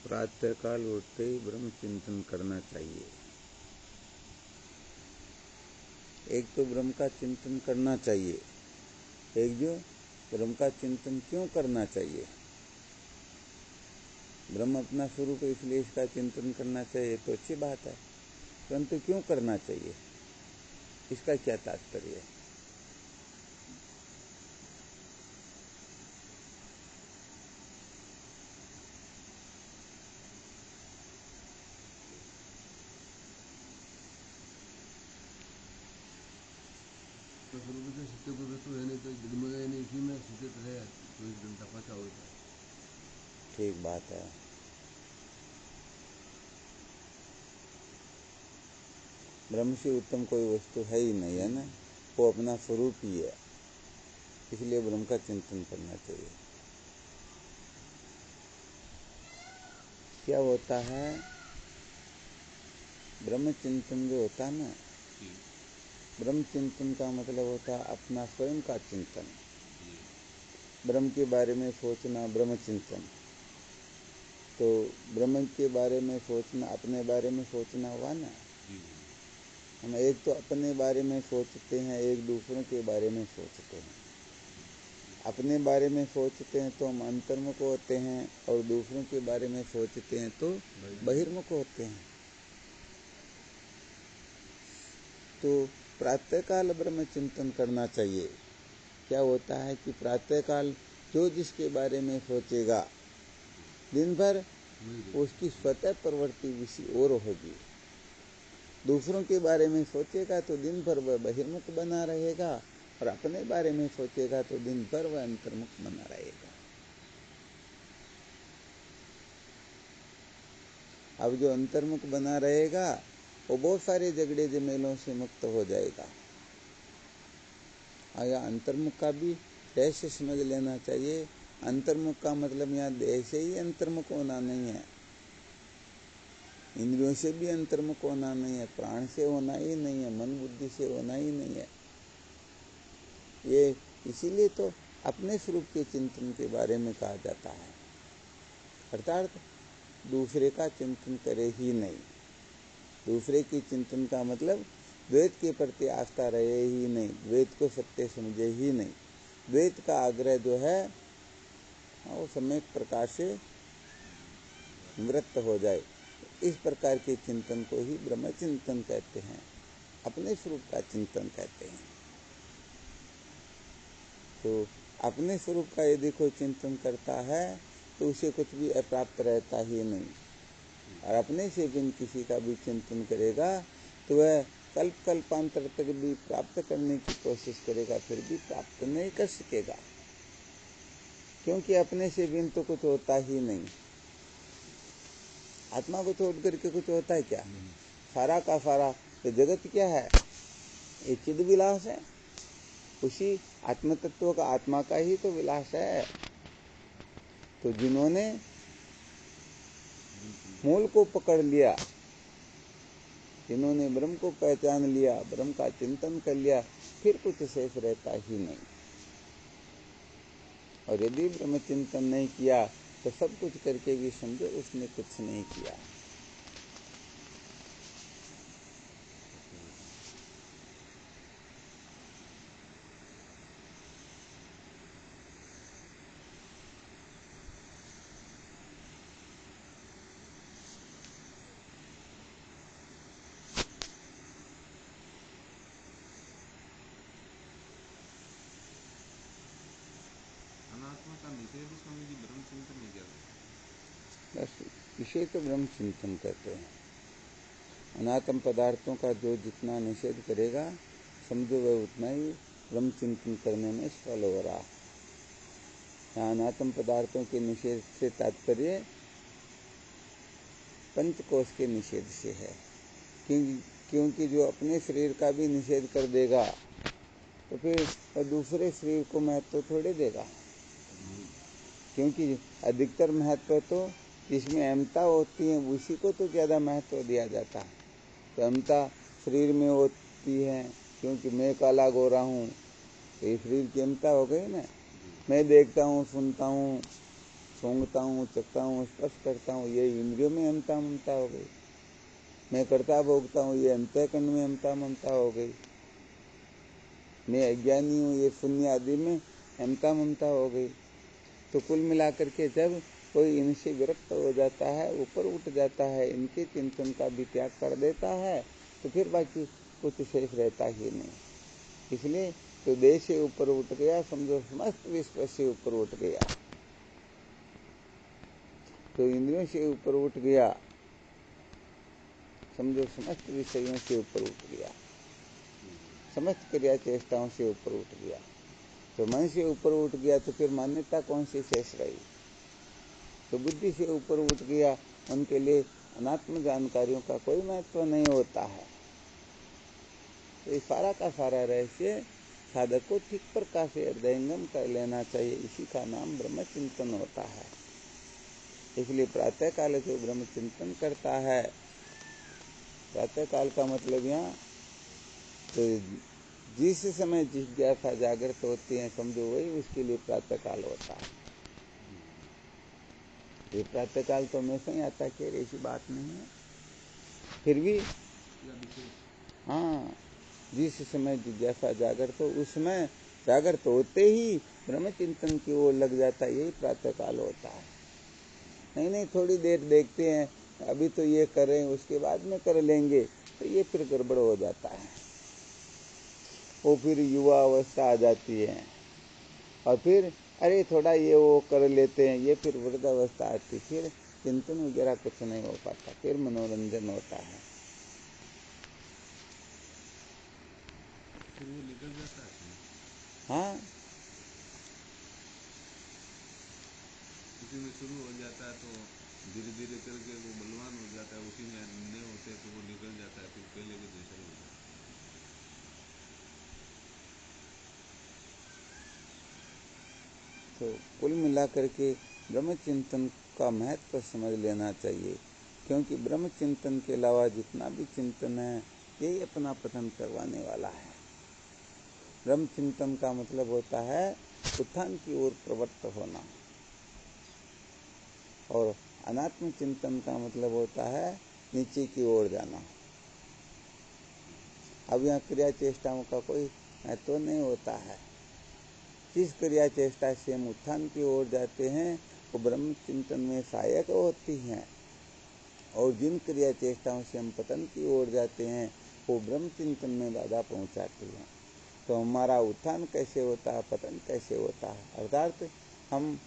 प्रातःकाल उठते ही ब्रह्म चिंतन करना चाहिए। एक तो ब्रह्म का चिंतन करना चाहिए, एक जो ब्रह्म का चिंतन क्यों करना चाहिए। ब्रह्म अपना स्वरूप है इसलिए इसका चिंतन करना चाहिए तो अच्छी बात है, परंतु क्यों करना चाहिए, इसका क्या तात्पर्य है। ठीक बात है। ब्रह्म से उत्तम कोई वस्तु है ही नहीं है ना, वो अपना स्वरूप ही है, इसलिए ब्रह्म का चिंतन करना चाहिए। क्या होता है ब्रह्म चिंतन जो होता है ना, ब्रह्म चिंतन का मतलब होता है अपना स्वयं का चिंतन, ब्रह्म के बारे में सोचना ब्रह्म चिंतन। तो ब्रह्म के बारे में सोचना अपने बारे में सोचना हुआ ना। हम एक तो अपने बारे में सोचते हैं, एक दूसरों के बारे में सोचते हैं। अपने बारे में सोचते हैं तो हम अंतर्मुख होते हैं, और दूसरों के बारे में सोचते हैं तो बहिर्मुख होते हैं। तो प्रातःकाल ब्रह्म चिंतन करना चाहिए। क्या होता है कि प्रातःकाल जो जिसके बारे में सोचेगा दिन भर उसकी स्वतः प्रवृत्ति किसी और होगी। दूसरों के बारे में सोचेगा तो दिन भर वह बहिर्मुख बना रहेगा, और अपने बारे में सोचेगा तो दिन भर वह अंतर्मुख बना रहेगा। अब जो अंतर्मुख बना रहेगा वो बहुत सारे झगड़े झमेलों से मुक्त हो जाएगा। या अंतर्मुख का भी रहस्य समझ लेना चाहिए। अंतर्मुख का मतलब यहाँ देह से ही अंतर्मुख होना नहीं है, इंद्रियों से भी अंतर्मुख होना नहीं है, प्राण से होना ही नहीं है, मन बुद्धि से होना ही नहीं है। ये इसीलिए तो अपने स्वरूप के चिंतन के बारे में कहा जाता है, अर्थात दूसरे का चिंतन करे ही नहीं। दूसरे की चिंतन का मतलब द्वैत के प्रति आस्था रहे ही नहीं, द्वैत को सत्य समझे ही नहीं। द्वैत का आग्रह जो है वो सम्यक प्रकार से निवृत्त हो जाए, इस प्रकार के चिंतन को ही ब्रह्म चिंतन कहते हैं, अपने स्वरूप का चिंतन कहते हैं। तो अपने स्वरूप का यदि कोई चिंतन करता है तो उसे कुछ भी अप्राप्त रहता ही नहीं, और अपने से बिन किसी का भी चिंतन करेगा तो वह कल्प कल्पांतर तक भी प्राप्त करने की कोशिश करेगा, फिर भी प्राप्त नहीं कर सकेगा, क्योंकि अपने से बिन तो कुछ होता ही नहीं। आत्मा को छोड़ करके कुछ होता है क्या? सारा का सारा तो जगत क्या है, ये चिद विलास है। उसी आत्म तत्व का, आत्मा का ही तो विलास है। तो जिन्होंने मूल को पकड़ लिया, जिन्होंने ब्रह्म को पहचान लिया, ब्रह्म का चिंतन कर लिया, फिर कुछ शेष रहता ही नहीं। और यदि ब्रह्म चिंतन नहीं किया तो सब कुछ करके भी समझो उसने कुछ नहीं किया। बस इसे तो ब्रह्म चिंतन कहते हैं। अनात्म पदार्थों का जो जितना निषेध करेगा समझो वह उतना ही ब्रह्म चिंतन करने में सफल हो रहा। यहाँ अनात्म पदार्थों के निषेध से तात्पर्य पंचकोश के निषेध से है, क्योंकि जो अपने शरीर का भी निषेध कर देगा तो फिर दूसरे शरीर को महत्व थोड़े देगा, क्योंकि अधिकतर महत्व तो जिसमें अहमता होती है उसी को तो ज़्यादा महत्व दिया जाता है। तो अहमता शरीर में होती है, क्योंकि मैं काला गोरा हूँ तो ये शरीर की अहमता हो गई ना। मैं देखता हूँ, सुनता हूँ, सूंघता हूँ, चखता हूँ, स्पर्श करता हूँ, ये इंद्रियों में अहमता ममता हो गई। मैं करता भोगता हूँ, ये अंतःकरण में अहमता ममता हो गई। मैं अज्ञानी हूँ, ये शून्य आदि में अहमता ममता हो गई। तो कुल मिलाकर के जब कोई इनसे विरक्त हो जाता है, ऊपर उठ जाता है, इनके चिंतन का भी त्याग कर देता है, तो फिर बाकी कुछ शेष रहता ही नहीं। इसलिए तो देह से ऊपर उठ गया, समझो समस्त विश्व से ऊपर उठ गया, तो इंद्रियों से ऊपर उठ गया, समझो समस्त विषयों से ऊपर उठ गया, समस्त क्रिया चेष्टाओं से ऊपर उठ गया। तो मन से ऊपर उठ गया तो फिर मान्यता कौन सी शेष रही? तो बुद्धि से ऊपर उठ गया, उनके लिए अनात्म जानकारियों का कोई महत्व नहीं होता है। तो इस सारा का सारा रहस्य साधक को ठीक प्रकार से हृदयंगम कर लेना चाहिए। इसी का नाम ब्रह्म चिंतन होता है। इसलिए प्रातः काल जो ब्रह्म चिंतन करता है, प्रातः काल का मतलब यहाँ तो जिस समय जिज्ञासा जागृत होती है, समझो वही उसके लिए प्रातः काल होता है। ये प्रातः काल तो हमेशा ही आता है, ऐसी बात नहीं है। फिर भी हाँ, जिस समय जिज्ञासा जागृत हो, उसमें जागृत होते ही ब्रह्म चिंतन की ओर लग जाता है, यही प्रातः काल होता है। नहीं थोड़ी देर देखते हैं, अभी तो ये करें उसके बाद में कर लेंगे, तो ये फिर गड़बड़ हो जाता है। वो फिर युवा अवस्था आ जाती है, और फिर अरे थोड़ा ये वो कर लेते हैं, ये फिर वृद्धावस्था आती, फिर चिंतन वगैरह कुछ नहीं हो पाता, फिर मनोरंजन होता है। फिर वो निकल जाता है। हाँ, उसी में शुरू हो जाता है, तो धीरे धीरे करके वो बलवान हो जाता है, उसी में नहीं होते तो वो निकल जाता है, फिर पहले के जैसा ही हो जाता है। तो कुल मिलाकर के ब्रह्म चिंतन का महत्व समझ लेना चाहिए, क्योंकि ब्रह्म चिंतन के अलावा जितना भी चिंतन है, यही अपना पतन करवाने वाला है। ब्रह्म चिंतन का मतलब होता है उत्थान की ओर प्रवृत्त होना, और अनात्म चिंतन का मतलब होता है नीचे की ओर जाना। अब यहाँ क्रिया चेष्टाओं का कोई महत्व नहीं होता है। जिस क्रिया चेष्टा से हम उत्थान की ओर जाते हैं, वो ब्रह्म चिंतन में सहायक होती हैं, और जिन क्रिया चेष्टाओं से हम पतन की ओर जाते हैं, वो ब्रह्म चिंतन में बाधा पहुंचाती हैं। तो हमारा उत्थान कैसे होता है, पतन कैसे होता है, अर्थात हम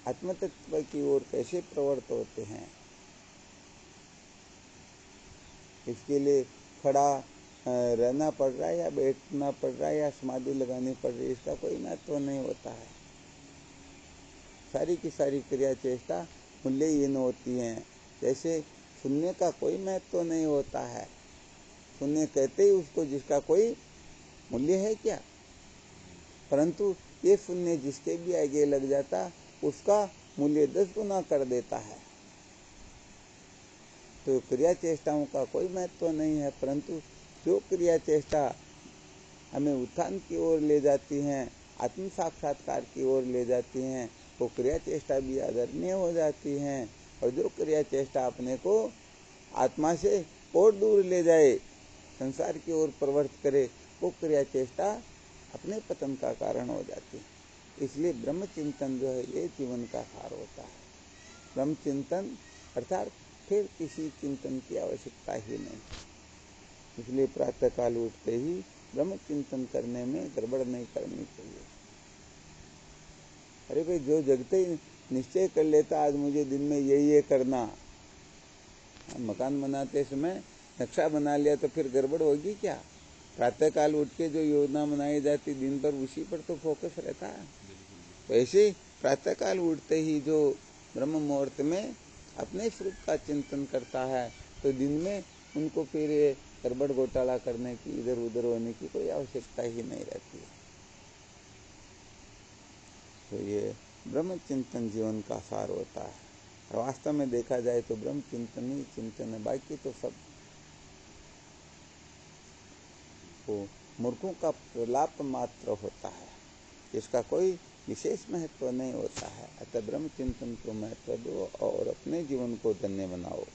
आत्मतत्व की ओर कैसे प्रवृत्त होते हैं, इसके लिए खड़ा रहना पड़ रहा है या बैठना पड़ रहा है या समाधि लगानी पड़ रही है, इसका कोई महत्व नहीं होता है। सारी की सारी क्रिया चेष्टा मूल्यहीन होती हैं। जैसे शून्य का कोई महत्व नहीं होता है, शून्य कहते ही उसको जिसका कोई मूल्य है क्या, परंतु ये शून्य जिसके भी आगे लग जाता, उसका मूल्य 10 गुना कर देता है। तो क्रिया चेष्टाओं का कोई महत्व नहीं है, परंतु जो क्रिया चेष्टा हमें उत्थान की ओर ले जाती हैं, आत्म साक्षात्कार की ओर ले जाती हैं, वो क्रिया चेष्टा भी आदरणीय हो जाती हैं। और जो क्रिया चेष्टा अपने को आत्मा से और दूर ले जाए, संसार की ओर प्रवृत्त करे, वो क्रिया चेष्टा अपने पतन का कारण हो जाती है। इसलिए ब्रह्म चिंतन जो है, ये जीवन का सार होता है। ब्रह्म चिंतन अर्थात फिर किसी चिंतन की आवश्यकता ही नहीं। इसलिए प्रातः काल उठते ही ब्रह्म चिंतन करने में गड़बड़ नहीं करनी चाहिए। अरे भाई, जो जगते ही निश्चय कर लेता आज मुझे दिन में ये करना, मकान बनाते समय नक्शा बना लिया तो फिर गड़बड़ होगी क्या? प्रातः काल उठ के जो योजना बनाई जाती दिन भर, उसी पर तो फोकस रहता है। तो ऐसे प्रातः काल उठते ही जो ब्रह्म मुहूर्त में अपने स्वरूप का चिंतन करता है, तो दिन में उनको फिर गड़बड़ घोटाला करने की, इधर उधर होने की कोई आवश्यकता ही नहीं रहती है। तो ये ब्रह्म चिंतन जीवन का सार होता है। और वास्तव में देखा जाए तो ब्रह्म चिंतन ही चिंतन है, बाकी तो सब वो मूर्खों का प्रलाप मात्र होता है, इसका कोई विशेष महत्व नहीं होता है। अतः ब्रह्म चिंतन को महत्व दो और अपने जीवन को धन्य बनाओ।